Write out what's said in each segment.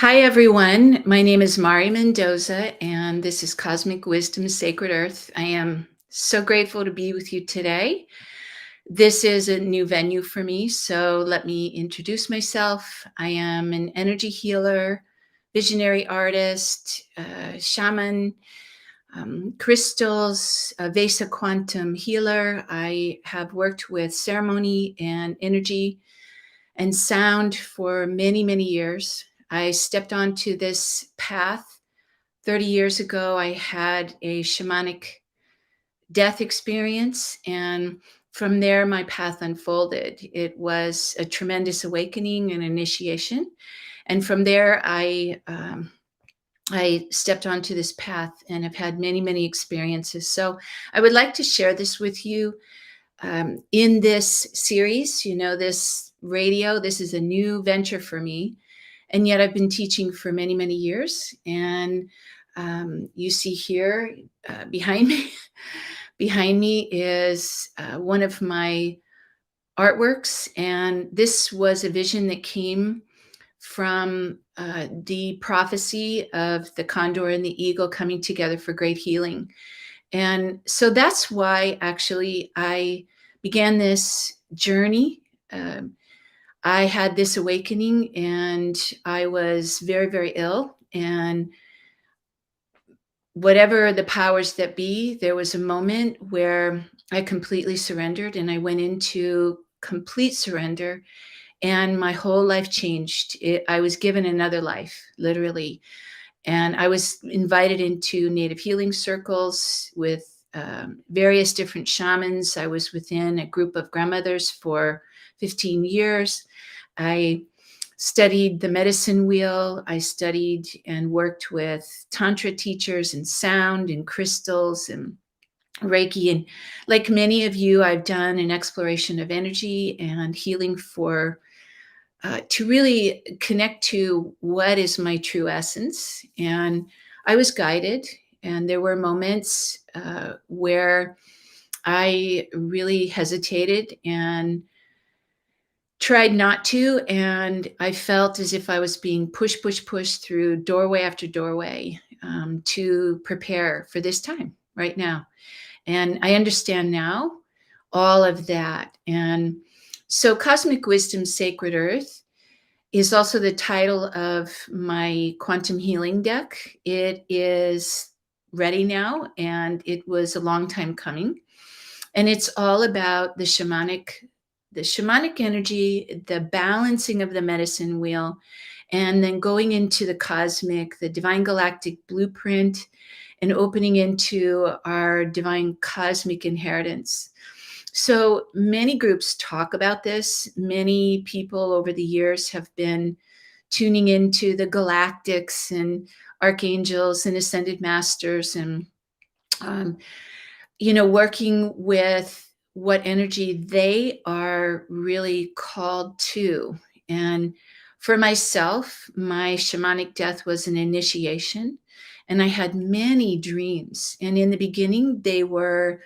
Hi, everyone. My name is Mari Mendoza, and this is Cosmic Wisdom Sacred Earth. I am so grateful to be with you today. This is a new venue for me, so let me introduce myself. I am an energy healer, visionary artist, shaman, crystals, a Vesa quantum healer. I have worked with ceremony and energy and sound for many, many years. I stepped onto this path 30 years ago. I had a shamanic death experience, and from there, my path unfolded. It was a tremendous awakening and initiation. And from there, I stepped onto this path and have had many, many experiences. So I would like to share this with you in this series. This radio, this is a new venture for me. And yet I've been teaching for many, many years. And you see here behind me, behind me is one of my artworks. And this was a vision that came from the prophecy of the Condor and the eagle coming together for great healing. And so that's why actually I began this journey. I had this awakening and I was very, very ill. And whatever the powers that be, there was a moment where I completely surrendered and I went into complete surrender and my whole life changed. I was given another life, literally. And I was invited into native healing circles with various different shamans. I was within a group of grandmothers for 15 years. I studied the medicine wheel. I studied and worked with Tantra teachers and sound and crystals and Reiki. And like many of you, I've done an exploration of energy and healing to really connect to what is my true essence. And I was guided, and there were moments where I really hesitated and tried not to. And I felt as if I was being pushed through doorway after doorway to prepare for this time right now. And I understand now all of that. And so, Cosmic Wisdom Sacred Earth is also the title of my quantum healing deck. It is ready now, and it was a long time coming. And it's all about the shamanic energy, the balancing of the medicine wheel, and then going into the cosmic, the divine galactic blueprint, and opening into our divine cosmic inheritance. So many groups talk about this. Many people over the years have been tuning into the galactics and archangels and ascended masters and um, working with what energy they are really called to. And for myself, my shamanic death was an initiation, and I had many dreams. And in the beginning, they were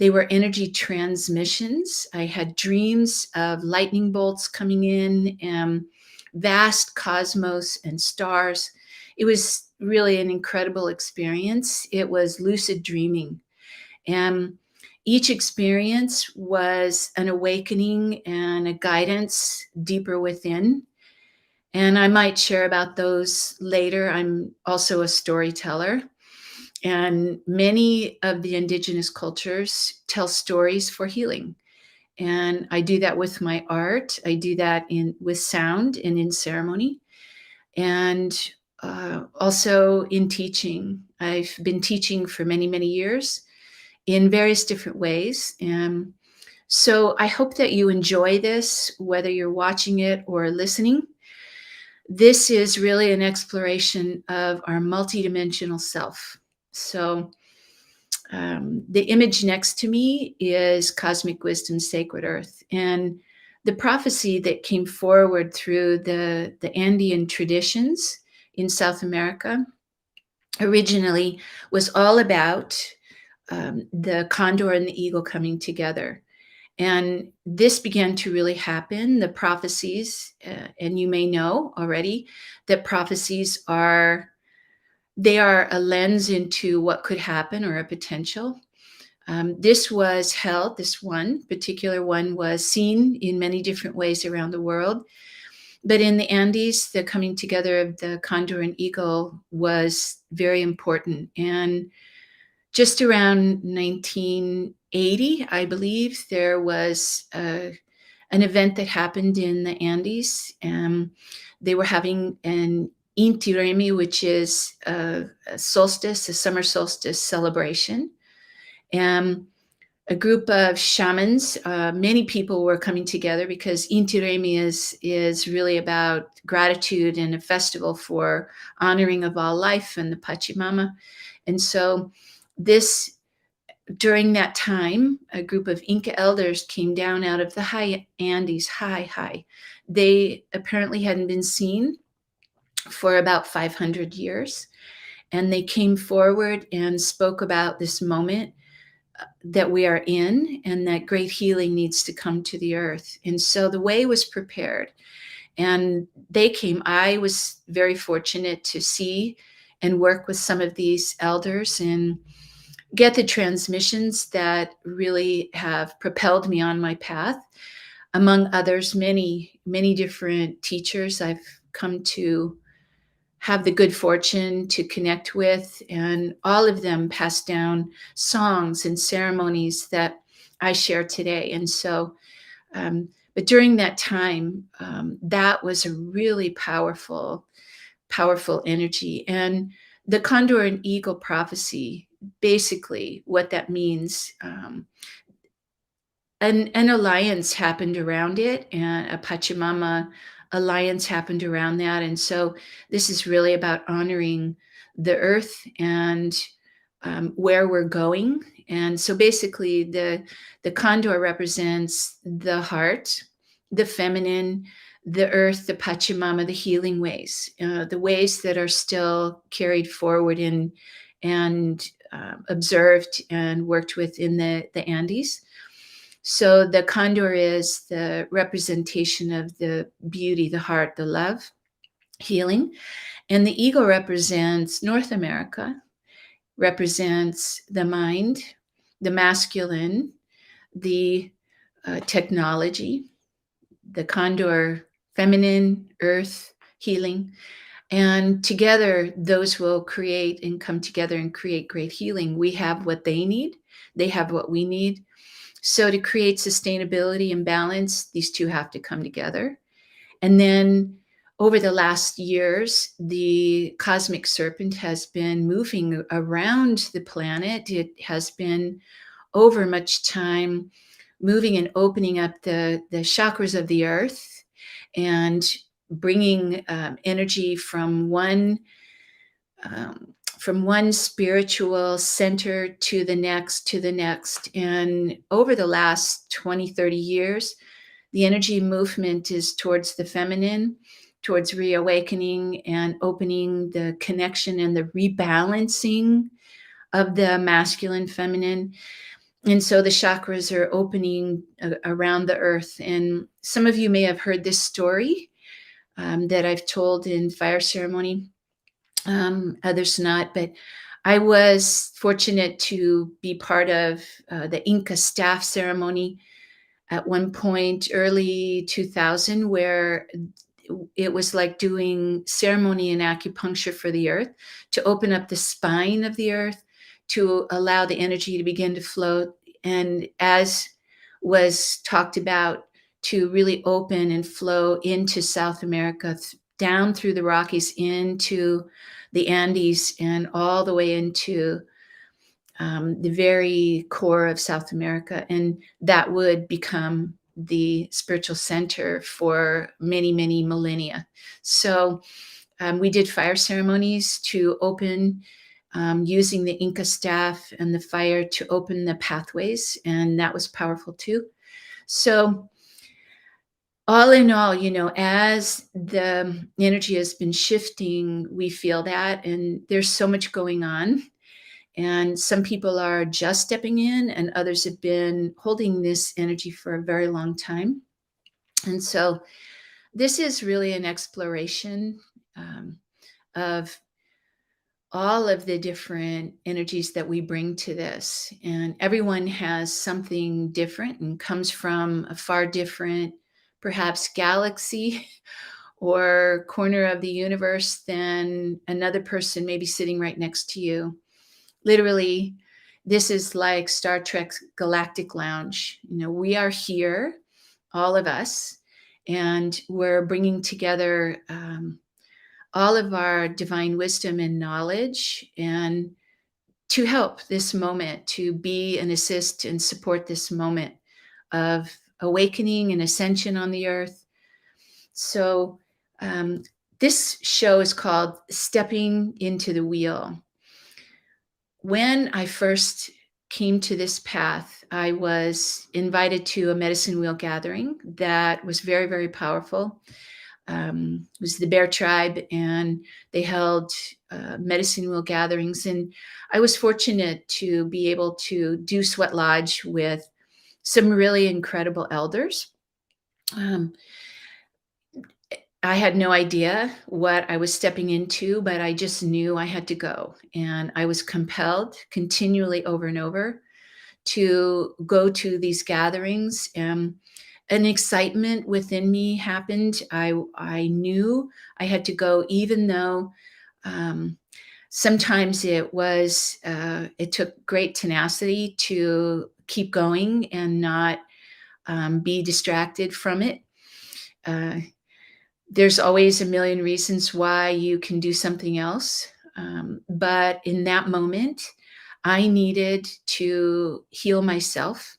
energy transmissions. I had dreams of lightning bolts coming in and vast cosmos and stars. It was really an incredible experience. It was lucid dreaming. And each experience was an awakening and a guidance deeper within. And I might share about those later. I'm also a storyteller. And many of the indigenous cultures tell stories for healing. And I do that with my art. I do that with sound and in ceremony. And also in teaching. I've been teaching for many, many years in various different ways. And so I hope that you enjoy this, whether you're watching it or listening. This is really an exploration of our multidimensional self. So the image next to me is Cosmic Wisdom Sacred Earth. And the prophecy that came forward through the Andean traditions in South America originally was all about the condor and the eagle coming together. And this began to really happen. The prophecies, and you may know already that prophecies are, they are a lens into what could happen or a potential. This was held, this one particular one was seen in many different ways around the world. But in the Andes, the coming together of the condor and eagle was very important. And just around 1980, I believe, there was an event that happened in the Andes. They were having an Inti Raymi, which is a solstice, a summer solstice celebration. And a group of shamans, many people were coming together because Inti Raymi is really about gratitude and a festival for honoring of all life and the Pachamama. And so this during that time, a group of Inca elders came down out of the high Andes, high. They apparently hadn't been seen for about 500 years. And they came forward and spoke about this moment that we are in and that great healing needs to come to the earth. And so the way was prepared. And they came. I was very fortunate to see and work with some of these elders and get the transmissions that really have propelled me on my path. Among others, many different teachers I've come to have the good fortune to connect with, and all of them passed down songs and ceremonies that I share today. And so, but during that time, that was a really powerful energy. And the Condor and Eagle prophecy, basically what that means, an alliance happened around it, and a Pachamama alliance happened around that. And so this is really about honoring the earth and where we're going. And so basically the condor represents the heart, the feminine, the earth, the Pachamama, the healing ways, the ways that are still carried forward and observed and worked with in the Andes. So the condor is the representation of the beauty, the heart, the love, healing. And the eagle represents North America, represents the mind, the masculine, the technology, the condor, feminine, earth, healing. And together, those will create and come together and create great healing. We have what they need, they have what we need. So to create sustainability and balance, these two have to come together. And then over the last years, the cosmic serpent has been moving around the planet. It has been over much time moving and opening up the chakras of the earth and bringing energy from one spiritual center to the next. And over the last 20, 30 years, the energy movement is towards the feminine, towards reawakening and opening the connection and the rebalancing of the masculine, feminine. And so the chakras are opening around the earth. And some of you may have heard this story that I've told in fire ceremony, others not. But I was fortunate to be part of the Inca staff ceremony at one point, early 2000, where it was like doing ceremony and acupuncture for the earth to open up the spine of the earth, to allow the energy to begin to flow. And as was talked about, to really open and flow into South America, down through the Rockies, into the Andes, and all the way into the very core of South America. And that would become the spiritual center for many, many millennia. So we did fire ceremonies to open, using the Inca staff and the fire to open the pathways. And that was powerful too. So all in all, as the energy has been shifting, we feel that, and there's so much going on. And some people are just stepping in, and others have been holding this energy for a very long time. And so this is really an exploration um, of all of the different energies that we bring to this. And everyone has something different and comes from a far different, perhaps, galaxy or corner of the universe than another person maybe sitting right next to you. Literally, this is like Star Trek's Galactic Lounge. We are here, all of us, and we're bringing together all of our divine wisdom and knowledge, and to help this moment, to be and assist and support this moment of awakening and ascension on the earth. So, um, this show is called Stepping into the Wheel. When I first came to this path, I was invited to a medicine wheel gathering that was very, very powerful. It was the Bear Tribe, and they held medicine wheel gatherings. And I was fortunate to be able to do Sweat Lodge with some really incredible elders. Um, I had no idea what I was stepping into, but I just knew I had to go. And I was compelled continually over and over to go to these gatherings. An excitement within me happened. I knew I had to go, even though um, sometimes it took great tenacity to keep going and not be distracted from it. Uh, there's always a million reasons why you can do something else. But in that moment, I needed to heal myself.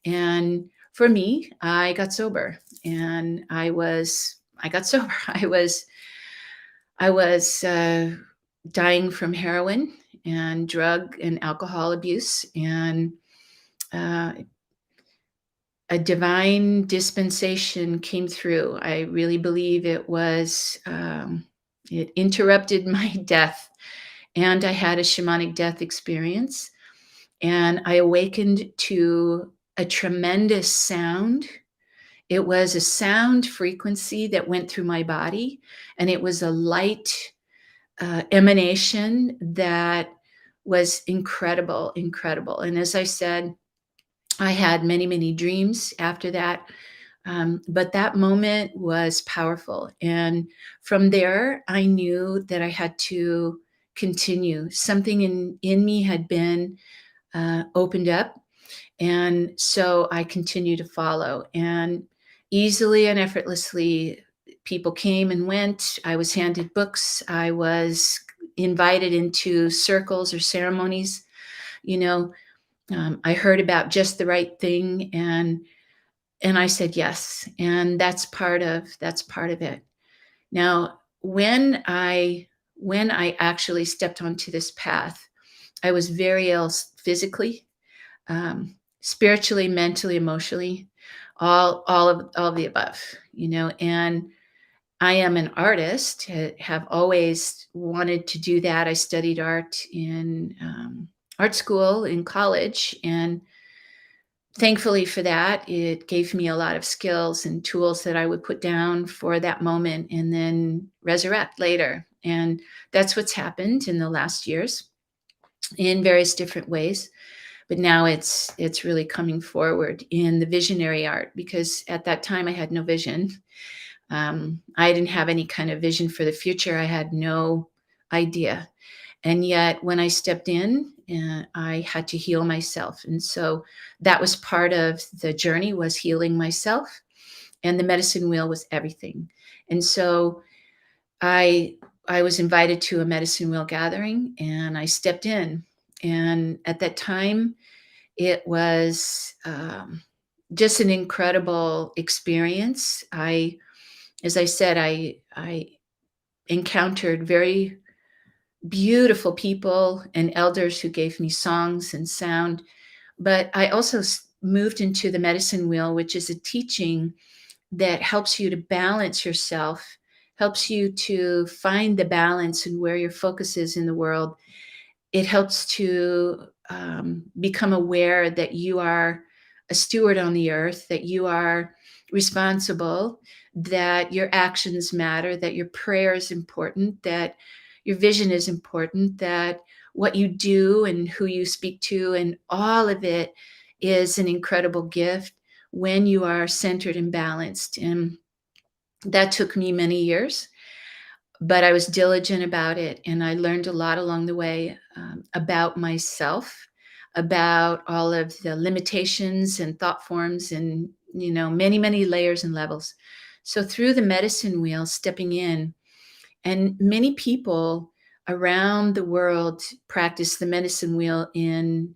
And for me, I got sober, and I got sober. I was dying from heroin and drug and alcohol abuse, and uh, a divine dispensation came through. I really believe it interrupted my death, and I had a shamanic death experience, and I awakened to a tremendous sound. It was a sound frequency that went through my body, and it was a light emanation that was incredible, incredible. And as I said, I had many, many dreams after that. But that moment was powerful. And from there, I knew that I had to continue. Something in me had been opened up. And so I continued to follow. And easily and effortlessly, people came and went. I was handed books. I was invited into circles or ceremonies. You know, I heard about just the right thing, and I said yes, and that's part of it. Now, when I actually stepped onto this path, I was very ill physically, spiritually, mentally, emotionally, all of the above. And I am an artist. Have always wanted to do that. I studied art in art school in college, and thankfully for that, it gave me a lot of skills and tools that I would put down for that moment and then resurrect later. And that's what's happened in the last years in various different ways. But now it's really coming forward in the visionary art, because at that time I had no vision. I didn't have any kind of vision for the future. I had no idea. And yet when I stepped in, I had to heal myself. And so that was part of the journey, was healing myself. And the medicine wheel was everything. And so I was invited to a medicine wheel gathering, and I stepped in. And at that time, it was just an incredible experience. As I said, I encountered very beautiful people and elders who gave me songs and sound. But I also moved into the medicine wheel, which is a teaching that helps you to balance yourself, helps you to find the balance and where your focus is in the world. it helps to become aware that you are a steward on the earth, that you are responsible, that your actions matter, that your prayer is important, that your vision is important, that what you do and who you speak to and all of it is an incredible gift when you are centered and balanced. And that took me many years, but I was diligent about it, and I learned a lot along the way about myself, about all of the limitations and thought forms, and many, many layers and levels. So through the medicine wheel, stepping in, and many people around the world practice the medicine wheel in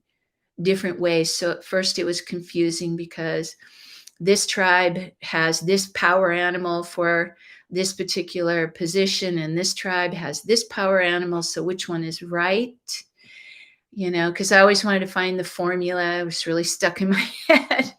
different ways. So at first it was confusing because this tribe has this power animal for this particular position, and this tribe has this power animal. So which one is right? Because I always wanted to find the formula. It was really stuck in my head,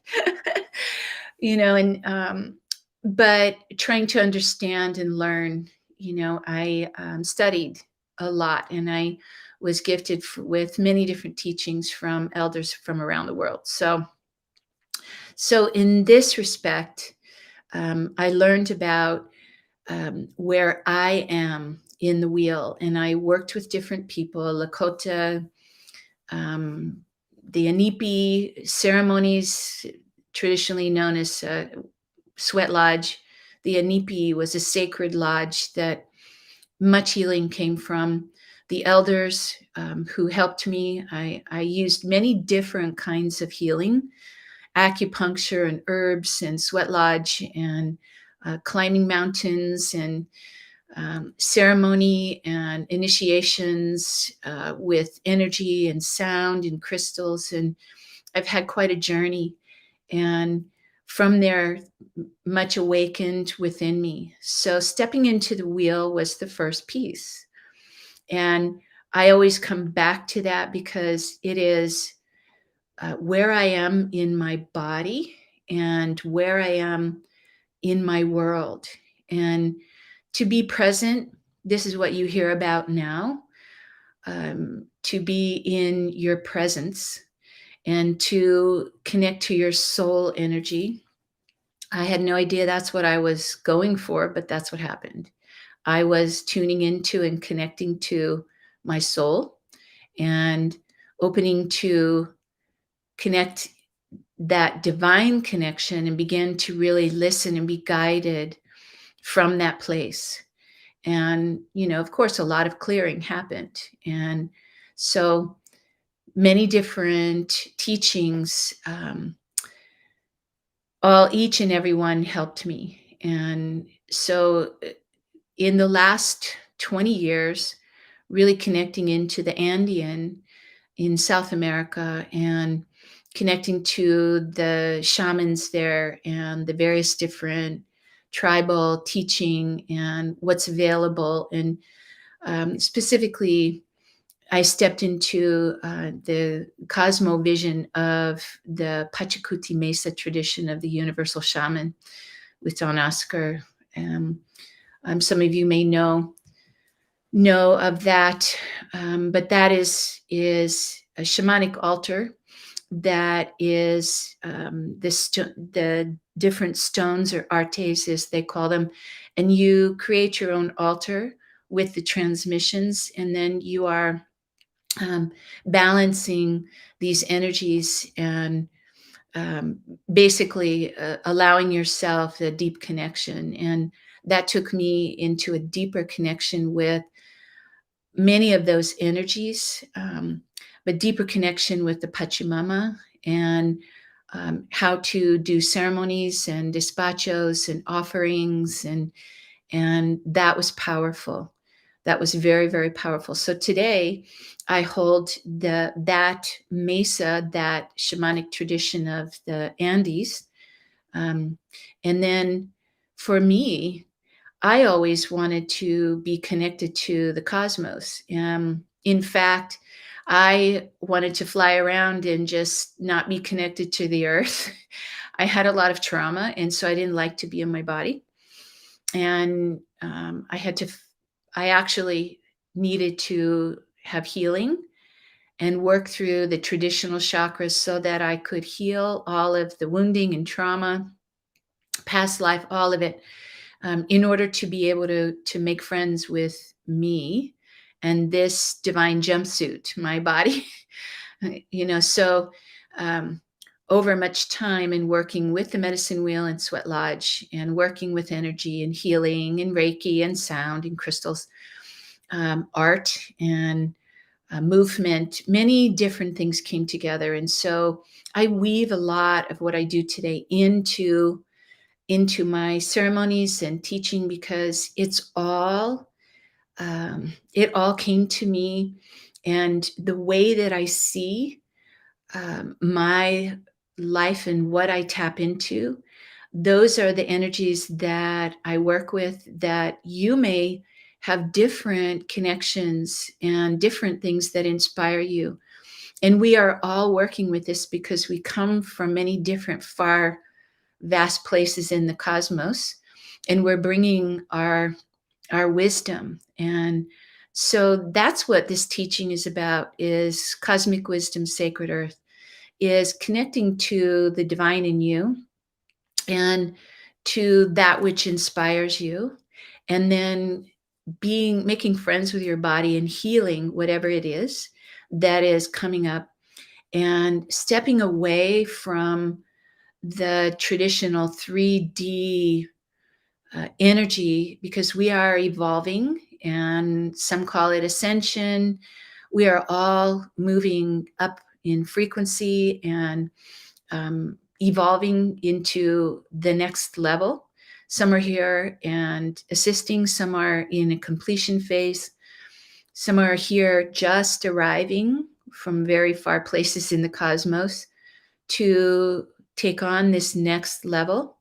and but trying to understand and learn, I studied a lot, and I was gifted with many different teachings from elders from around the world. So in this respect, I learned about where I am in the wheel, and I worked with different people, Lakota, um, the Anipi ceremonies, traditionally known as sweat lodge. The Anipi was a sacred lodge that much healing came from. The elders who helped me, I used many different kinds of healing, acupuncture and herbs and sweat lodge and climbing mountains and ceremony and initiations with energy and sound and crystals. And I've had quite a journey. And from there, much awakened within me. So stepping into the wheel was the first piece. And I always come back to that because it is where I am in my body and where I am in my world. And to be present, this is what you hear about now, to be in your presence and to connect to your soul energy. I had no idea that's what I was going for, but that's what happened. I was tuning into and connecting to my soul and opening to connect that divine connection and begin to really listen and be guided from that place. And, of course, a lot of clearing happened. And so many different teachings, each and every one helped me. And so in the last 20 years, really connecting into the Andean in South America and connecting to the shamans there and the various different tribal teaching and what's available. And specifically, I stepped into the cosmo vision of the Pachacuti Mesa tradition of the universal shaman with Don Oscar. Some of you may know of that, but that is a shamanic altar that is the different stones, or artes as they call them, and you create your own altar with the transmissions, and then you are balancing these energies and basically allowing yourself a deep connection. And that took me into a deeper connection with many of those energies, but deeper connection with the Pachamama and how to do ceremonies and despachos and offerings, and that was powerful. That was very, very powerful. So today, I hold that mesa, that shamanic tradition of the Andes, and then for me, I always wanted to be connected to the cosmos. In fact, I wanted to fly around and just not be connected to the earth. I had a lot of trauma, and so I didn't like to be in my body. And I actually needed to have healing and work through the traditional chakras so that I could heal all of the wounding and trauma, past life, all of it, in order to be able to make friends with me and this divine jumpsuit, my body. So um, over much time and working with the medicine wheel and sweat lodge and working with energy and healing and Reiki and sound and crystals, art and movement, many different things came together. And so I weave a lot of what I do today into my ceremonies and teaching, because it all came to me. And the way that I see my life and what I tap into, those are the energies that I work with, that you may have different connections and different things that inspire you. And we are all working with this because we come from many different far vast places in the cosmos, and we're bringing our wisdom. And so that's what this teaching is about, is cosmic wisdom, sacred earth, is connecting to the divine in you and to that which inspires you, and then making friends with your body and healing whatever it is that is coming up, and stepping away from the traditional 3D energy, because we are evolving, and some call it ascension. We are all moving up in frequency and evolving into the next level. Some are here and assisting, some are in a completion phase, some are here just arriving from very far places in the cosmos to take on this next level.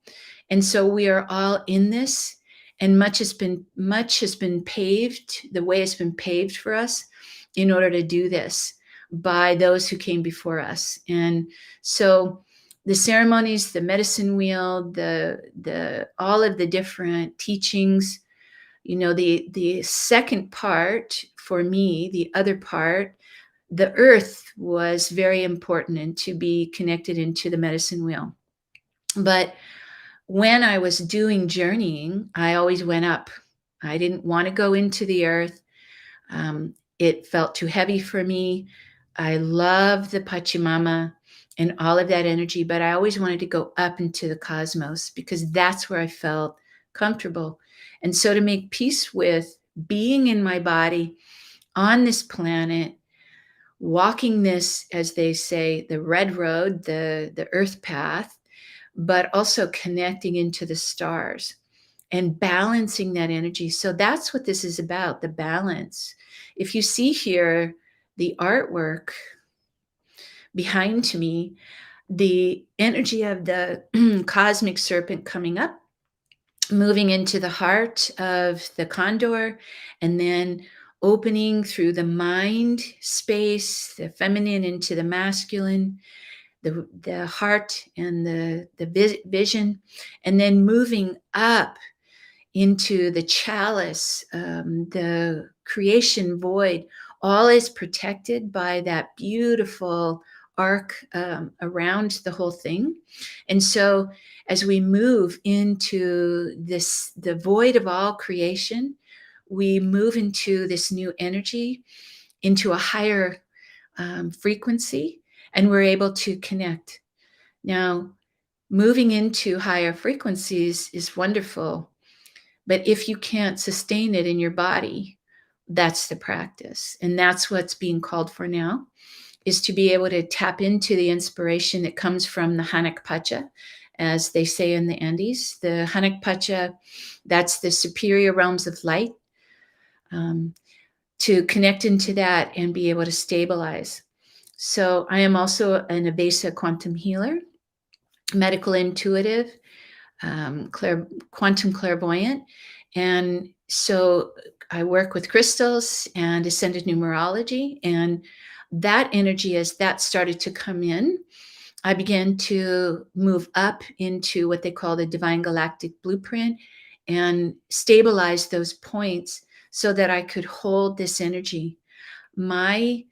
And so we are all in this, and much has been paved, the way has been paved for us in order to do this by those who came before us. And so the ceremonies, the medicine wheel, the all of the different teachings, the second part for me, the other part, the earth was very important, and to be connected into the medicine wheel. But when I was doing journeying, I always went up. I didn't want to go into the earth. It felt too heavy for me. I love the Pachamama and all of that energy, but I always wanted to go up into the cosmos because that's where I felt comfortable. And so to make peace with being in my body on this planet, walking this, as they say, the red road, the earth path, but also connecting into the stars and balancing that energy. So that's what this is about, the balance. If you see here the artwork behind me, the energy of the cosmic serpent coming up, moving into the heart of the Condor, and then opening through the mind space, the feminine into the masculine, the heart and the vision, and then moving up into the chalice, the creation void. All is protected by that beautiful arc around the whole thing. And so as we move into this, the void of all creation, we move into this new energy, into a higher frequency, and we're able to connect. Now, moving into higher frequencies is wonderful, but if you can't sustain it in your body, that's the practice. And that's what's being called for now, is to be able to tap into the inspiration that comes from the Hanak Pacha, as they say in the Andes. The Hanak Pacha, that's the superior realms of light, to connect into that and be able to stabilize. So I am also an Abesa quantum healer, medical intuitive, quantum clairvoyant. And so I work with crystals and ascended numerology. And that energy, as that started to come in, I began to move up into what they call the divine galactic blueprint and stabilize those points so that I could hold this energy. My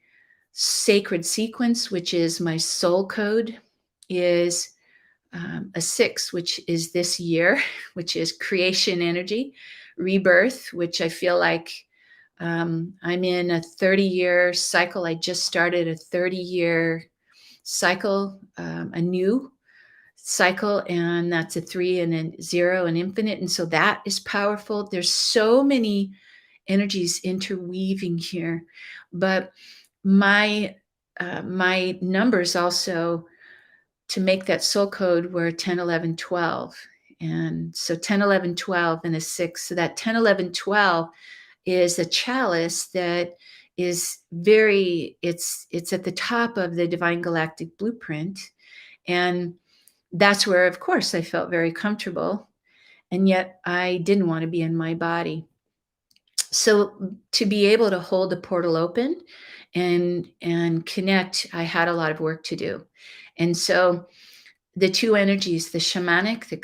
sacred sequence, which is my soul code, is a 6, which is this year, which is creation energy, rebirth, which I feel like I'm in a 30-year cycle. I just started a 30-year cycle, a new cycle, and that's a 3 and a 0 and infinite. And so that is powerful. There's so many energies interweaving here, but my numbers also to make that soul code were 10, 11, 12. And so 10, 11, 12, and a 6. So that 10, 11, 12 is a chalice that is it's at the top of the divine galactic blueprint. And that's where, of course, I felt very comfortable. And yet I didn't want to be in my body. So to be able to hold the portal open and connect, I had a lot of work to do. And so the two energies, the shamanic, the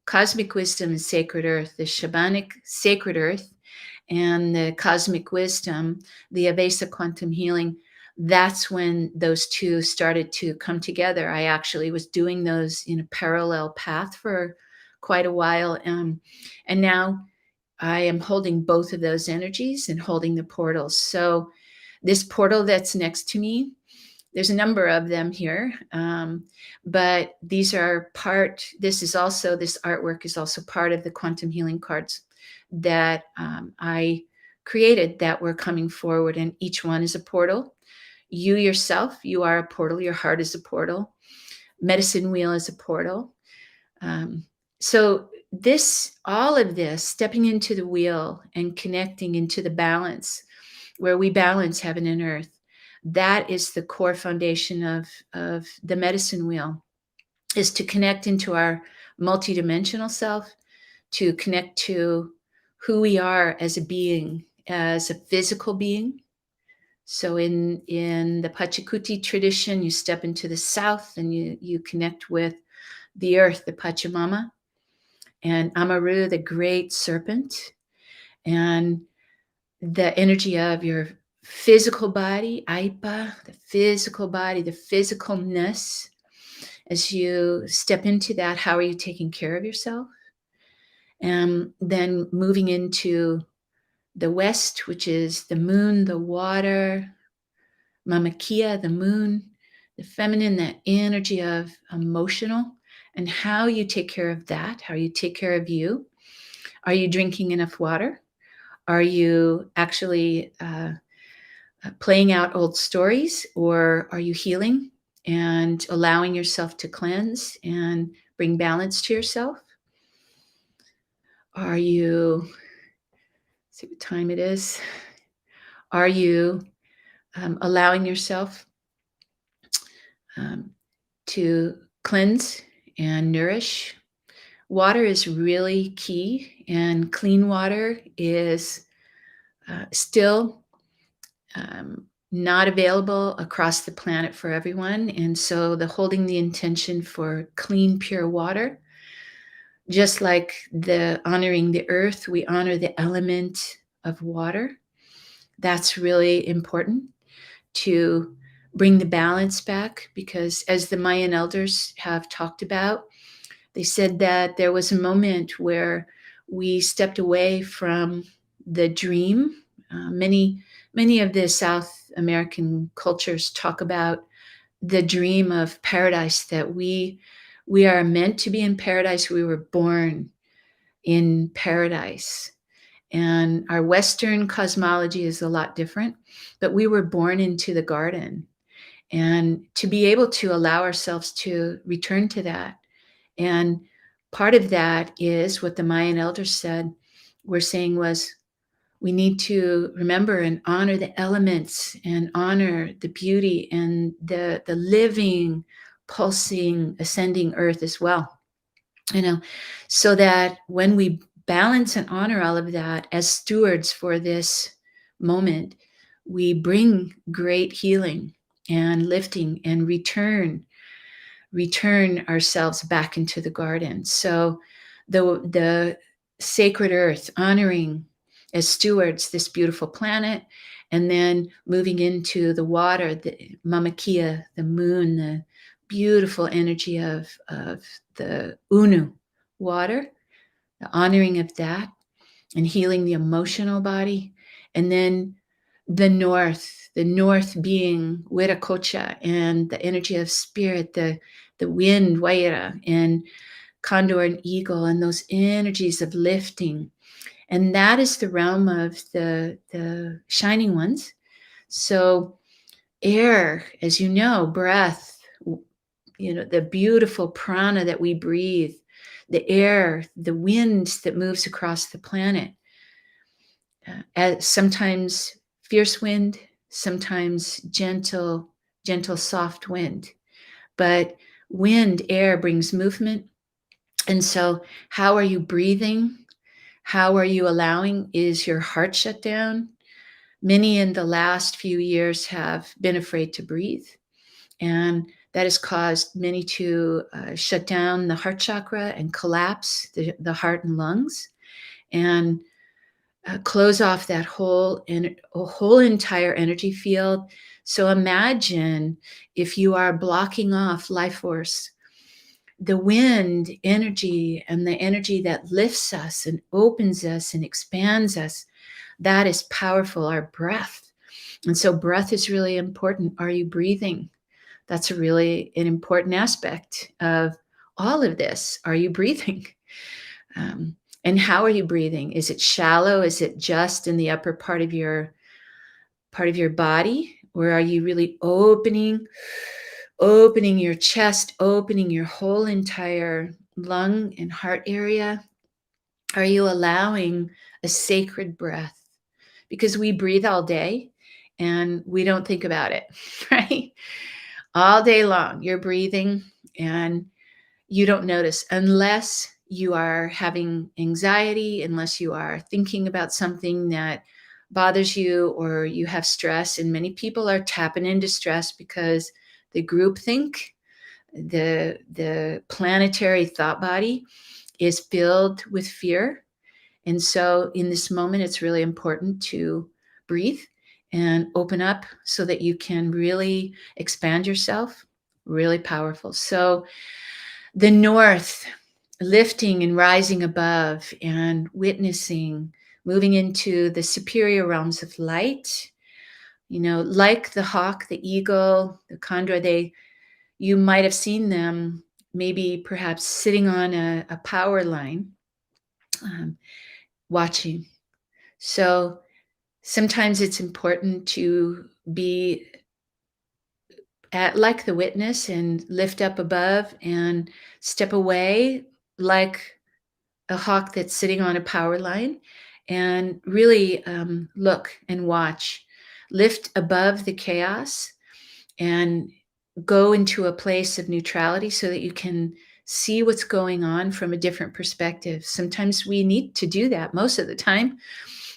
cosmic wisdom and sacred earth, the shamanic sacred earth and the cosmic wisdom, the Avesa quantum healing, that's when those two started to come together. I actually was doing those in a parallel path for quite a while. And now I am holding both of those energies and holding the portals. So this portal that's next to me, there's a number of them here, but these are this artwork is also part of the quantum healing cards that I created that were coming forward, and each one is a portal. You yourself, you are a portal. Your heart is a portal. Medicine wheel is a portal. So all of this, stepping into the wheel and connecting into the balance, where we balance heaven and earth, that is the core foundation of the medicine wheel, is to connect into our multidimensional self, to connect to who we are as a being, as a physical being. So in the Pachacuti tradition, you step into the south and you connect with the earth, the Pachamama, and Amaru, the great serpent, and the energy of your physical body, Aipa, the physical body, the physicalness. As you step into that, how are you taking care of yourself? And then moving into the west, which is the moon, the water, Mamakia, the moon, the feminine, that energy of emotional, and how you take care of that, how you take care of you. Are you drinking enough water? Are you actually playing out old stories, or are you healing and allowing yourself to cleanse and bring balance to yourself? Are you, see what time it is? Are you allowing yourself to cleanse and nourish? Water is really key, and clean water is still not available across the planet for everyone. And so holding the intention for clean, pure water, just like the honoring the earth, we honor the element of water. That's really important to bring the balance back, because as the Mayan elders have talked about, they said that there was a moment where we stepped away from the dream. Many of the South American cultures talk about the dream of paradise, that we are meant to be in paradise. We were born in paradise. And our Western cosmology is a lot different, but we were born into the garden. And to be able to allow ourselves to return to that. And part of that is what the Mayan elders were saying was, we need to remember and honor the elements and honor the beauty and the living, pulsing, ascending earth as well. So that when we balance and honor all of that as stewards for this moment, we bring great healing and lifting and return ourselves back into the garden. So the sacred earth, honoring as stewards this beautiful planet, and then moving into the water, the Mamakia, the moon, the beautiful energy of the Unu water, the honoring of that, and healing the emotional body. And then the north being Wiracocha, and the energy of spirit, the wind, Waira, and Condor and eagle, and those energies of lifting. And that is the realm of the shining ones. So air, as you know, breath, the beautiful prana that we breathe, the air, the wind that moves across the planet. Sometimes fierce wind, sometimes gentle, soft wind. But wind, air brings movement. And so, how are you breathing? How are you allowing? Is your heart shut down? Many in the last few years have been afraid to breathe. And that has caused many to shut down the heart chakra and collapse the heart and lungs, and close off that whole entire energy field. So imagine if you are blocking off life force, the wind energy, and the energy that lifts us and opens us and expands us. That is powerful, our breath. And so breath is really important. Are you breathing? That's really an important aspect of all of this. Are you breathing? And how are you breathing? Is it shallow? Is it just in the upper part of your body? Or are you really opening your chest, opening your whole entire lung and heart area? Are you allowing a sacred breath? Because we breathe all day and we don't think about it, right? All day long, you're breathing and you don't notice, unless you are having anxiety, unless you are thinking about something that bothers you, or you have stress. And many people are tapping into stress because the groupthink, the planetary thought body is filled with fear. And so in this moment, it's really important to breathe and open up so that you can really expand yourself. Really powerful. So the north, lifting and rising above and witnessing, moving into the superior realms of light. Like the hawk, the eagle, the condor, you might have seen them maybe perhaps sitting on a power line, watching. So sometimes it's important to be like the witness and lift up above and step away like a hawk that's sitting on a power line, and really look and watch. Lift above the chaos and go into a place of neutrality so that you can see what's going on from a different perspective. Sometimes we need to do that. Most of the time,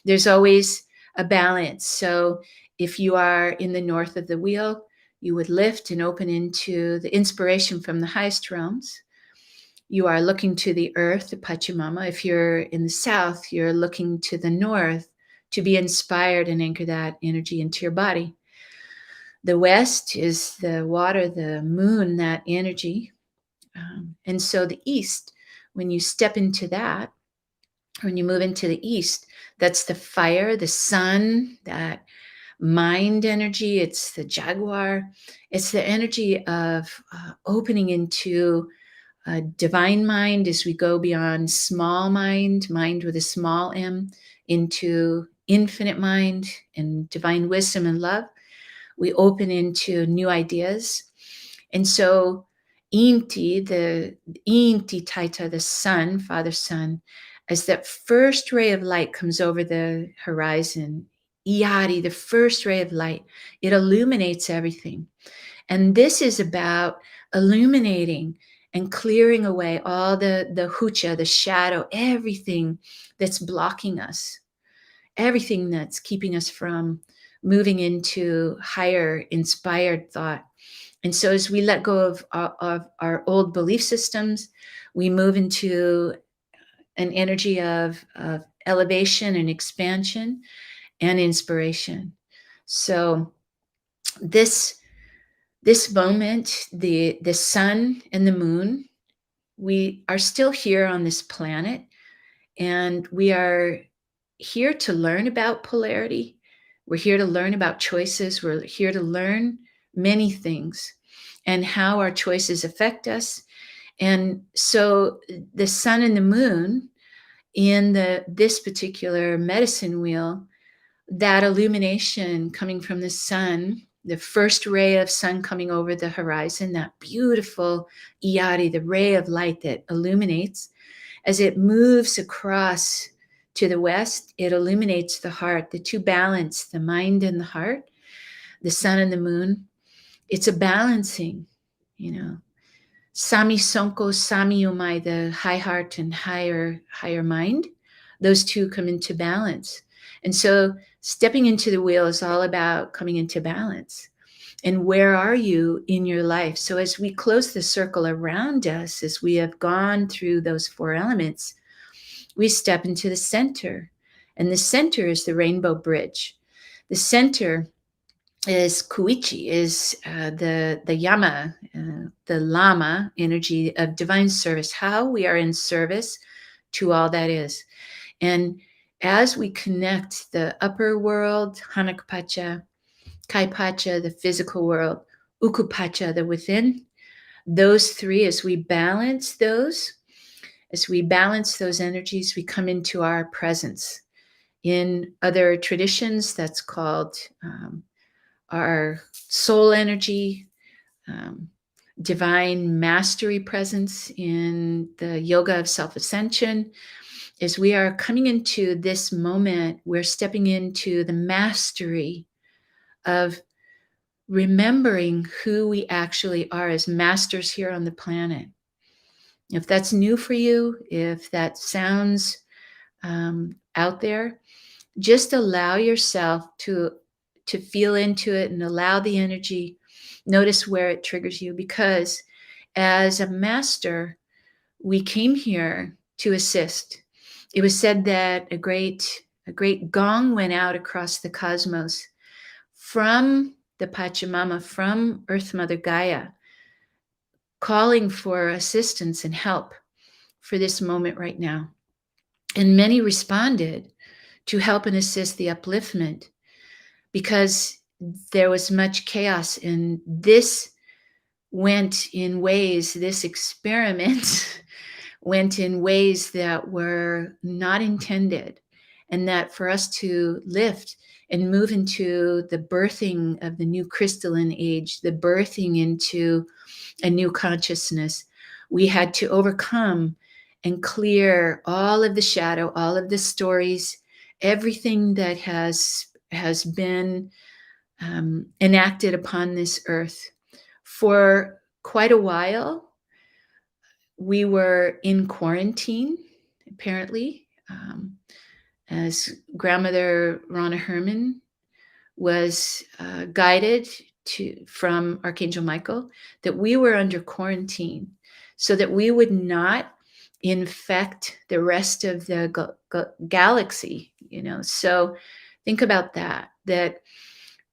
there's always a balance. So if you are in the north of the wheel, you would lift and open into the inspiration from the highest realms. You are looking to the earth, the Pachamama. If you're in the south, you're looking to the north to be inspired and anchor that energy into your body. The west is the water, the moon, that energy. And so the east, when you step into that, when you move into the east, that's the fire, the sun, that mind energy. It's the jaguar. It's the energy of opening into divine mind as we go beyond small mind with a small m, into infinite mind and divine wisdom and love. We open into new ideas. And so Inti, the Inti Taita, the sun, Father Sun, as that first ray of light comes over the horizon, Iari, the first ray of light, it illuminates everything. And this is about illuminating and clearing away all the hucha, the shadow, everything that's blocking us, everything that's keeping us from moving into higher inspired thought. And so as we let go of our old belief systems, we move into an energy of elevation and expansion and inspiration. So this moment, the sun and the moon, we are still here on this planet, and we are here to learn about polarity. We're here to learn about choices. We're here to learn many things and how our choices affect us. And so the sun and the moon in this particular medicine wheel, that illumination coming from the sun, the first ray of sun coming over the horizon, that beautiful Iari, the ray of light that illuminates, as it moves across to the west, it illuminates the heart. The two balance, the mind and the heart, the sun and the moon. It's a balancing, you know. Sami Sonko, Sami Umai, the high heart and higher mind. Those two come into balance. And so stepping into the wheel is all about coming into balance. And where are you in your life? So as we close the circle around us, as we have gone through those four elements, we step into the center. And the center is the rainbow bridge. The center is Kuichi, is the Yama, the Lama energy of divine service, how we are in service to all that is. And as we connect the upper world, Hanakpacha, Kaipacha, the physical world, Ukupacha, the within, those three, as we balance those energies, we come into our presence. In other traditions, that's called our soul energy, divine mastery presence. In the yoga of self-ascension, as we are coming into this moment, we're stepping into the mastery of remembering who we actually are as masters here on the planet. If that's new for you, if that sounds out there, just allow yourself to feel into it and allow the energy. Notice where it triggers you, because as a master, we came here to assist. It was said that a great gong went out across the cosmos from the Pachamama, from Earth Mother Gaia, calling for assistance and help for this moment right now. And many responded to help and assist the upliftment, because there was much chaos, and this went in ways, this experiment went in ways that were not intended, and that for us to lift and move into the birthing of the new crystalline age, the birthing into a new consciousness, we had to overcome and clear all of the shadow, all of the stories, everything that has been enacted upon this earth. For quite a while, we were in quarantine, apparently, as grandmother Ronna Herman was guided from Archangel Michael, that we were under quarantine so that we would not infect the rest of the galaxy, So think about that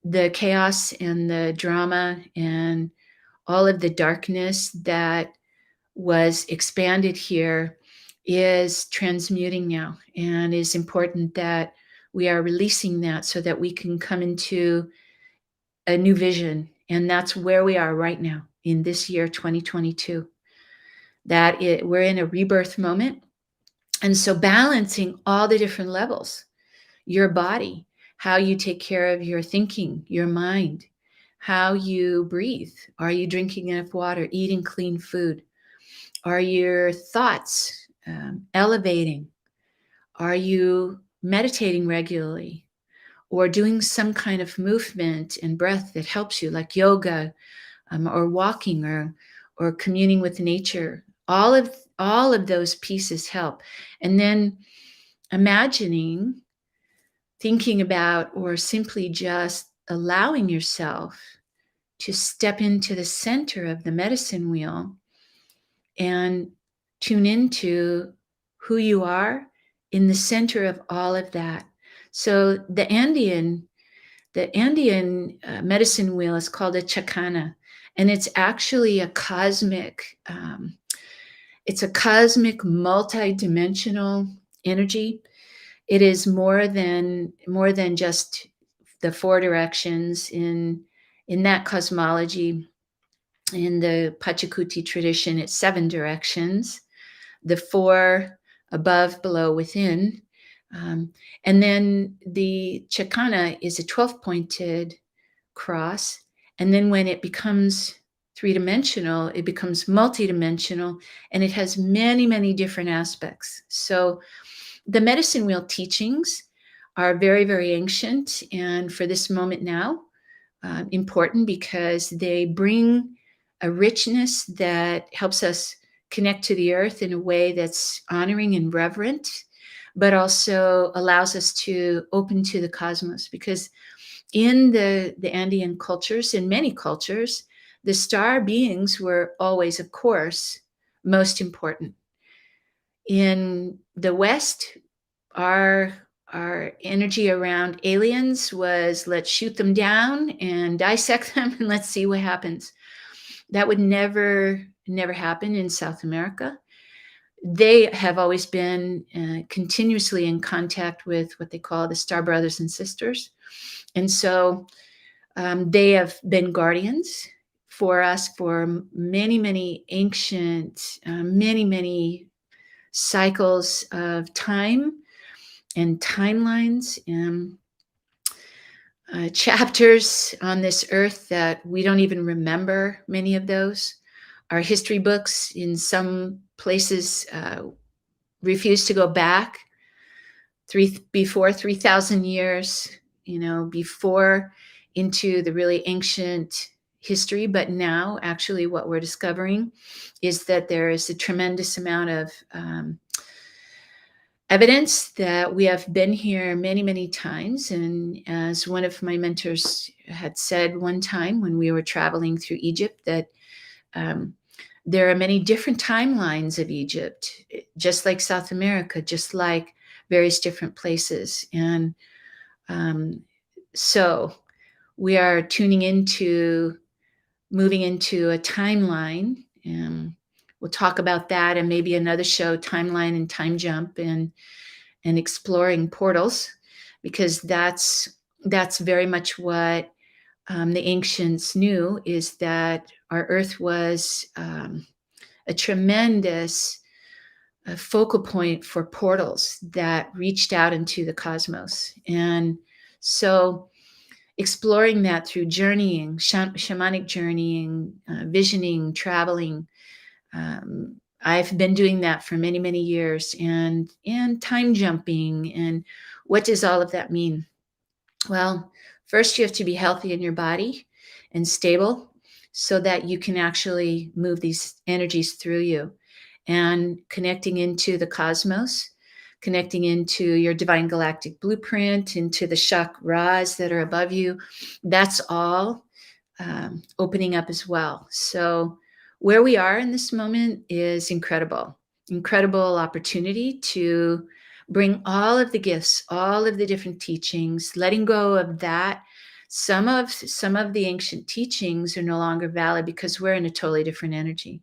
the chaos and the drama and all of the darkness that was expanded here is transmuting now, and is important that we are releasing that so that we can come into a new vision. And that's where we are right now in this year 2022, we're in a rebirth moment. And so balancing all the different levels, your body, how you take care of your thinking, your mind, how you breathe. Are you drinking enough water, eating clean food? Are your thoughts elevating? Are you meditating regularly, or doing some kind of movement and breath that helps you, like yoga, or walking, or communing with nature? All of those pieces help. And then imagining, thinking about, or simply just allowing yourself to step into the center of the medicine wheel and tune into who you are in the center of all of that. So the Andean medicine wheel is called a chakana, and it's actually a cosmic, it's a cosmic multi-dimensional energy. It is more than just the four directions in that cosmology. In the Pachacuti tradition, it's seven directions, the four above, below, within. Um, and then the chakana is a 12-pointed cross. And then when it becomes three-dimensional, it becomes multidimensional, and it has many, many different aspects. So the medicine wheel teachings are very, very ancient, and for this moment now, important because they bring a richness that helps us connect to the earth in a way that's honoring and reverent, but also allows us to open to the cosmos. Because in the Andean cultures, in many cultures, the star beings were always, of course, most important. In the West, our energy around aliens was, let's shoot them down and dissect them and let's see what happens. That would never happen in South America. They have always been continuously in contact with what they call the star brothers and sisters. And so they have been guardians for us for many, many ancient, many cycles of time and timelines and chapters on this earth that we don't even remember. Many of those, our history books in some places refuse to go back before 3,000 years, before, into the really ancient history. But now actually what we're discovering is that there is a tremendous amount of evidence that we have been here many, many times. And as one of my mentors had said one time when we were traveling through Egypt, that there are many different timelines of Egypt, just like South America, just like various different places. And so we are moving into a timeline. And we'll talk about that, and maybe another show, timeline and time jump, and exploring portals, because that's very much what the ancients knew, is that our earth was a tremendous focal point for portals that reached out into the cosmos. And so exploring that through journeying, shamanic journeying, visioning, traveling. I've been doing that for many, many years, and time jumping. And what does all of that mean? Well, first you have to be healthy in your body and stable so that you can actually move these energies through you, and connecting into the cosmos, connecting into your divine galactic blueprint, into the chakras that are above you. That's all opening up as well. So where we are in this moment is incredible opportunity to bring all of the gifts, all of the different teachings, letting go of that. Some of the ancient teachings are no longer valid because we're in a totally different energy.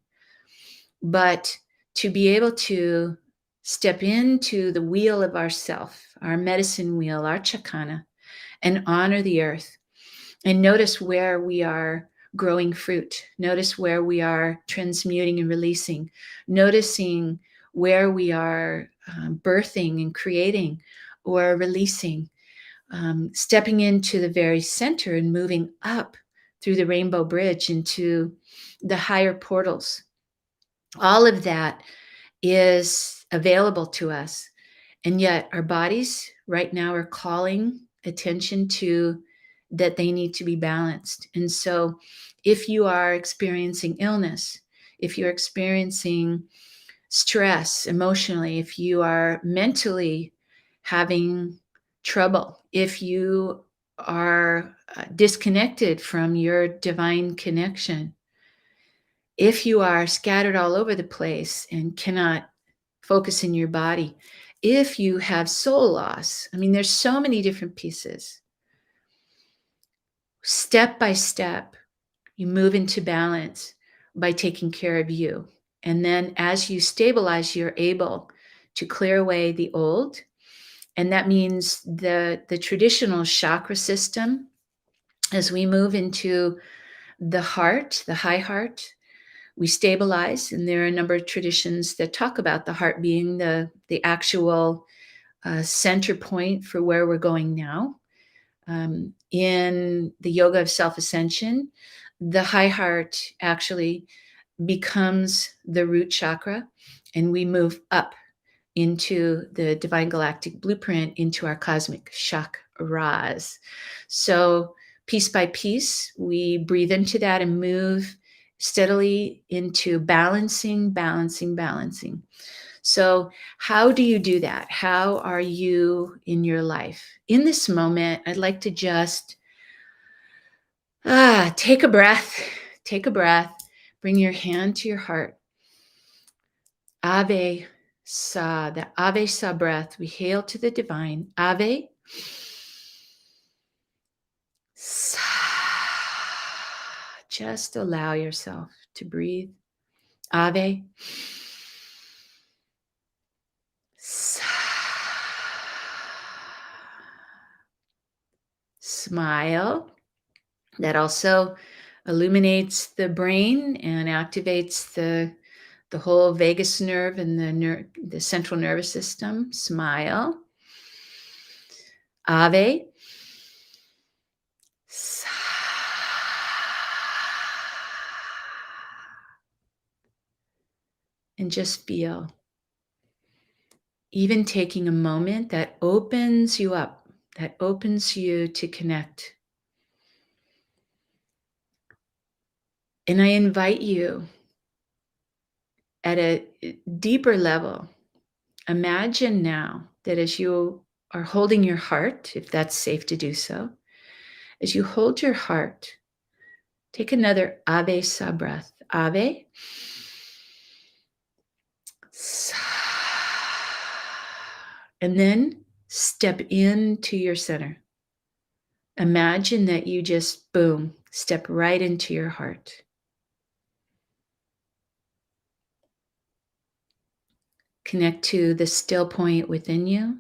But to be able to step into the wheel of ourself, our medicine wheel, our chakana, and honor the earth, and notice where we are growing fruit, notice where we are transmuting and releasing, noticing where we are birthing and creating or releasing, stepping into the very center and moving up through the rainbow bridge into the higher portals. All of that is available to us. And yet our bodies right now are calling attention to that they need to be balanced. And so if you are experiencing illness, if you're experiencing stress emotionally, if you are mentally having trouble, if you are disconnected from your divine connection, if you are scattered all over the place and cannot focus in your body, if you have soul loss, I mean, there's so many different pieces. Step by step, you move into balance by taking care of you. And then as you stabilize, you're able to clear away the old. And that means the traditional chakra system, as we move into the heart, the high heart, we stabilize. And there are a number of traditions that talk about the heart being the actual center point for where we're going now. In the yoga of self-ascension, the high heart actually becomes the root chakra, and we move up into the divine galactic blueprint, into our cosmic chakras. So piece by piece, we breathe into that and move steadily into balancing, balancing, balancing. So how do you do that? How are you in your life? In this moment, I'd like to just take a breath, take a breath, bring your hand to your heart. Ave Sa, the Ave Sa breath. We hail to the divine. Ave Sa. Just allow yourself to breathe. Ave Sa. Smile. That also illuminates the brain and activates the whole vagus nerve and the central nervous system. Smile. Ave. Sa. And just feel. Even taking a moment that opens you up, that opens you to connect. And I invite you at a deeper level, imagine now that as you are holding your heart, if that's safe to do so, as you hold your heart, take another Ave Sa breath. Ave Sa. And then step into your center. Imagine that you just, boom, step right into your heart. Connect to the still point within you.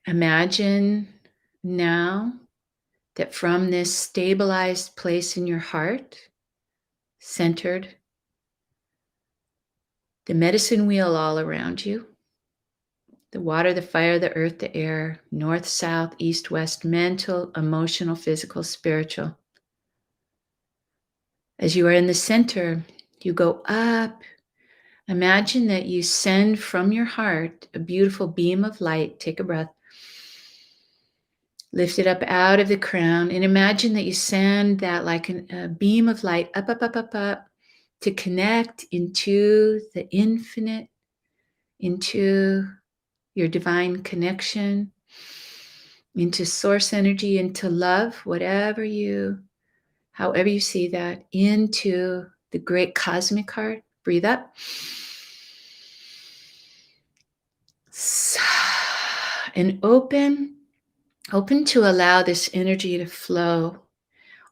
Imagine now that from this stabilized place in your heart, centered, the medicine wheel all around you, the water, the fire, the earth, the air, north, south, east, west, mental, emotional, physical, spiritual. As you are in the center, you go up. Imagine that you send from your heart a beautiful beam of light. Take a breath. Lift it up out of the crown, and imagine that you send that like a beam of light up, up, up, up, up, to connect into the infinite, into your divine connection, into source energy, into love, however you see that, into the great cosmic heart. Breathe up. And open to allow this energy to flow.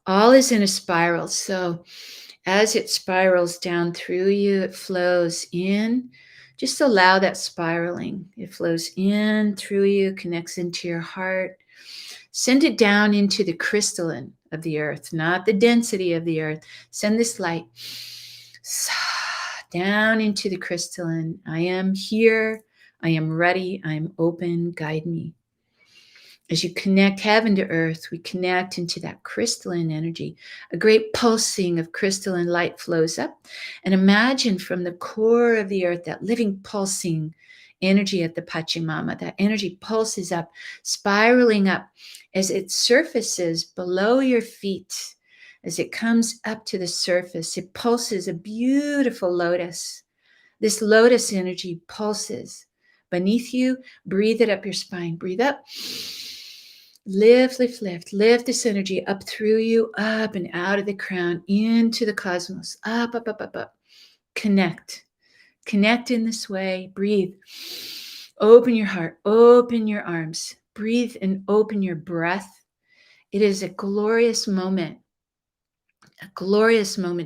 All is in a spiral. So as it spirals down through you, it flows in. Just allow that spiraling. It flows in through you, connects into your heart. Send it down into the crystalline of the earth, not the density of the earth. Send this light down into the crystalline. I am here. I am ready. I am open. Guide me. As you connect heaven to earth, we connect into that crystalline energy. A great pulsing of crystalline light flows up. And imagine from the core of the earth, that living pulsing energy at the Pachamama, that energy pulses up, spiraling up as it surfaces below your feet. As it comes up to the surface, it pulses a beautiful lotus. This lotus energy pulses beneath you. Breathe it up your spine. Breathe up. Lift, lift, lift. Lift this energy up through you, up and out of the crown, into the cosmos. Up, up, up, up, up. connect. Connect in this way. Breathe. Open your heart. Open your arms. Breathe and open your breath. It is a glorious moment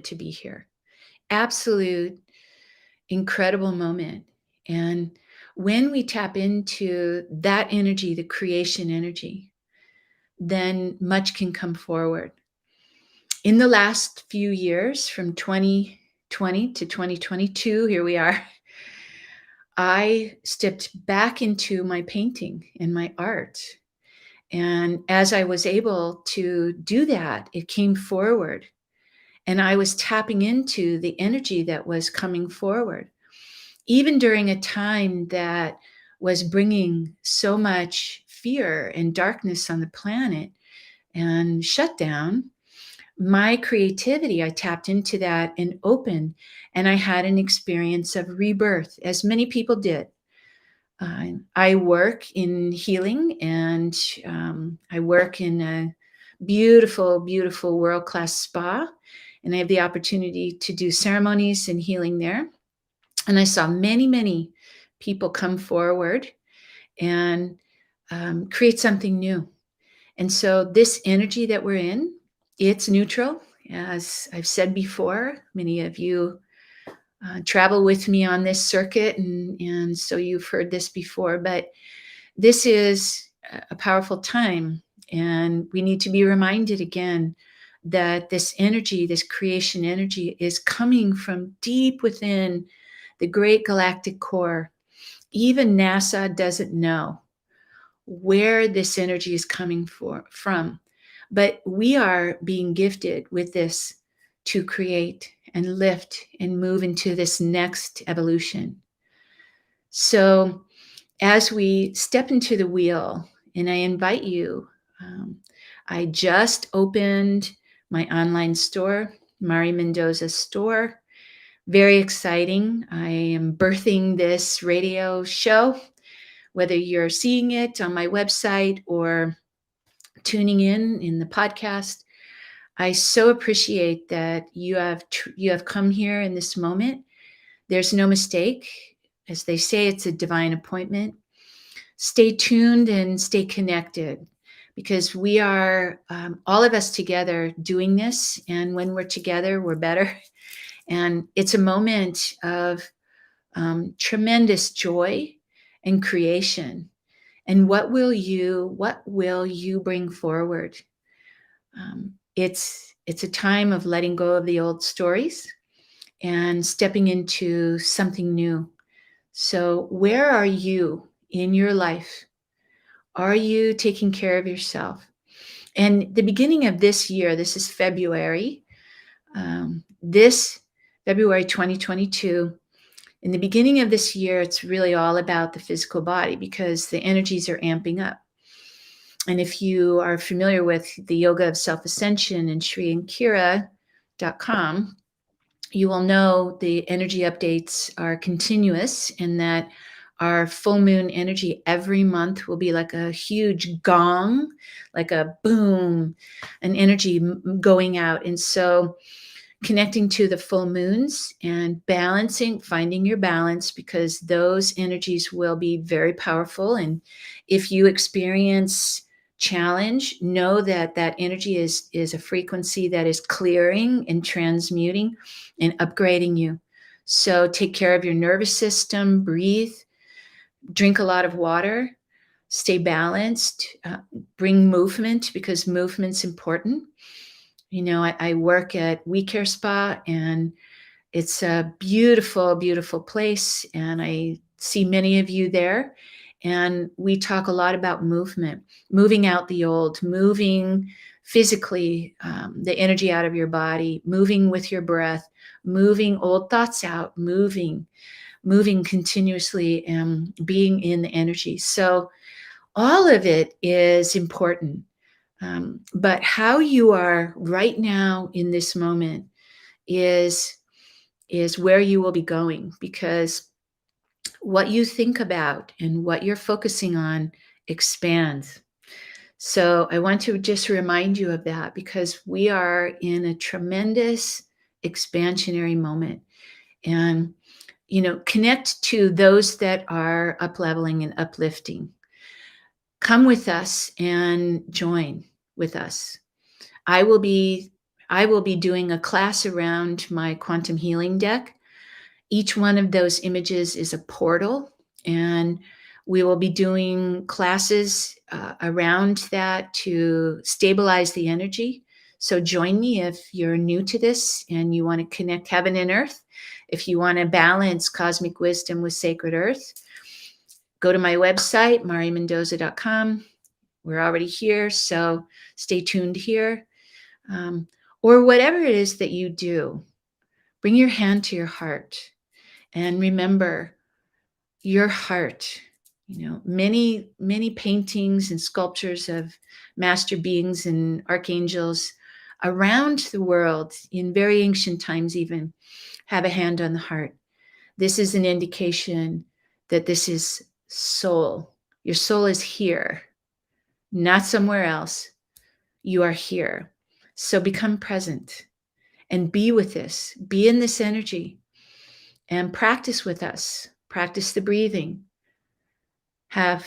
to be here. Absolute, incredible moment. And when we tap into that energy, the creation energy, then much can come forward. In the last few years, from 2020 to 2022, here we are, I stepped back into my painting and my art. And as I was able to do that, it came forward. And I was tapping into the energy that was coming forward, even during a time that was bringing so much fear and darkness on the planet and shutdown. My creativity, I tapped into that and opened, and I had an experience of rebirth, as many people did. I work in healing, and I work in a beautiful, beautiful world-class spa, and I have the opportunity to do ceremonies and healing there. And I saw many, many people come forward and create something new. And so this energy that we're in, it's neutral. As I've said before, many of you travel with me on this circuit, and so you've heard this before, but this is a powerful time, and we need to be reminded again that this energy, this creation energy, is coming from deep within the great galactic core. Even NASA doesn't know where this energy is coming from, but we are being gifted with this to create and lift and move into this next evolution. So as we step into the wheel, and I invite you, I just opened my online store, Mari Mendoza store. Very exciting. I am birthing this radio show, whether you're seeing it on my website or tuning in the podcast. I so appreciate that you have come here in this moment. There's no mistake. As they say, it's a divine appointment. Stay tuned and stay connected, because we are all of us together doing this. And when we're together, we're better. And it's a moment of tremendous joy and creation. And what will you bring forward? It's a time of letting go of the old stories and stepping into something new. So where are you in your life? Are you taking care of yourself? And the beginning of this year, this is February, this February 2022, in the beginning of this year, it's really all about the physical body because the energies are amping up. And if you are familiar with the Yoga of Self-Ascension and SriAnkira.com, you will know the energy updates are continuous, and that our full moon energy every month will be like a huge gong, like a boom, an energy going out. And so connecting to the full moons and balancing, finding your balance, because those energies will be very powerful. And if you experience challenge, know that that energy is a frequency that is clearing and transmuting and upgrading you. So take care of your nervous system, breathe, drink a lot of water, stay balanced, bring movement, because movement's important. You know, I work at We Care Spa, and it's a beautiful, beautiful place. And I see many of you there. And we talk a lot about movement, moving out the old, moving physically, the energy out of your body, moving with your breath, moving old thoughts out, moving continuously, and being in the energy. So all of it is important. But how you are right now in this moment is where you will be going, because what you think about and what you're focusing on expands. So I want to just remind you of that, because we are in a tremendous expansionary moment. and, connect to those that are up-leveling and uplifting. Come with us and join with us. I will be I will be doing a class around my quantum healing deck. Each one of those images is a portal, and we will be doing classes around that to stabilize the energy. So join me if you're new to this and you want to connect heaven and earth. If you want to balance cosmic wisdom with sacred earth, go to my website, mariamendoza.com. We're already here, so stay tuned here. Or whatever it is that you do, bring your hand to your heart and remember your heart. Many paintings and sculptures of master beings and archangels around the world in very ancient times even have a hand on the heart. This is an indication that this is soul. Your soul is here, not somewhere else. You are here. So become present and be with this, be in this energy, and practice with us. Practice the breathing. Have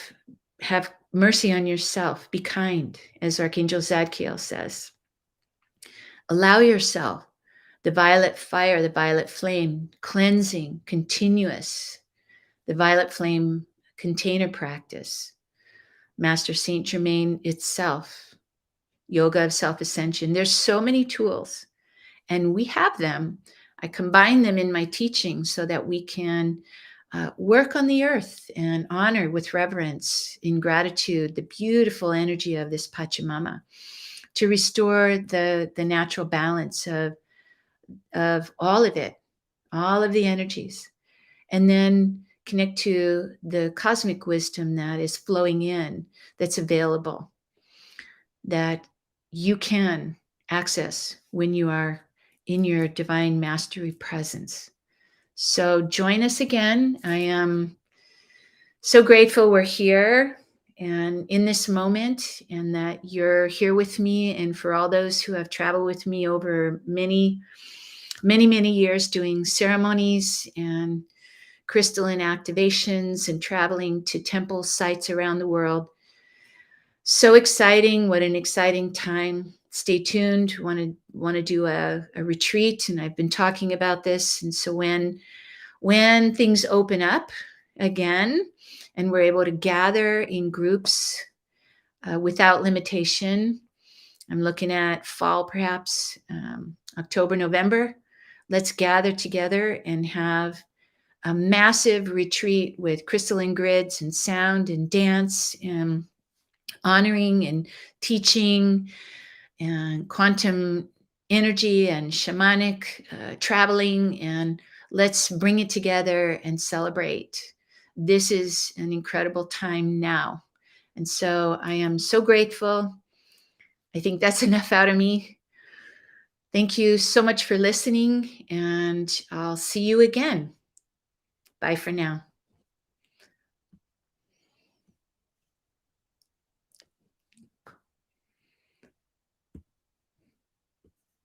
mercy on yourself. Be kind, as Archangel Zadkiel says. Allow yourself the violet fire, the violet flame, cleansing, continuous, the violet flame container practice, Master Saint Germain itself, yoga of self-ascension. There's so many tools, and we have them. I combine them in my teaching so that we can work on the earth and honor with reverence, in gratitude, the beautiful energy of this Pachamama, to restore the natural balance of all of it, all of the energies, and then connect to the cosmic wisdom that is flowing in, that's available, that you can access when you are in your divine mastery presence. So join us again. I am so grateful we're here and in this moment, and that you're here with me, and for all those who have traveled with me over many, many, many years doing ceremonies and crystalline activations and traveling to temple sites around the world. So exciting. What an exciting time. Stay tuned. Want to do a retreat, and I've been talking about this. And so when things open up again and we're able to gather in groups without limitation, I'm looking at fall, perhaps October, November. Let's gather together and have a massive retreat with crystalline grids and sound and dance and honoring and teaching and quantum energy and shamanic traveling, and let's bring it together and celebrate. This is an incredible time now. And so I am so grateful. I think that's enough out of me. Thank you so much for listening, and I'll see you again. Bye for now.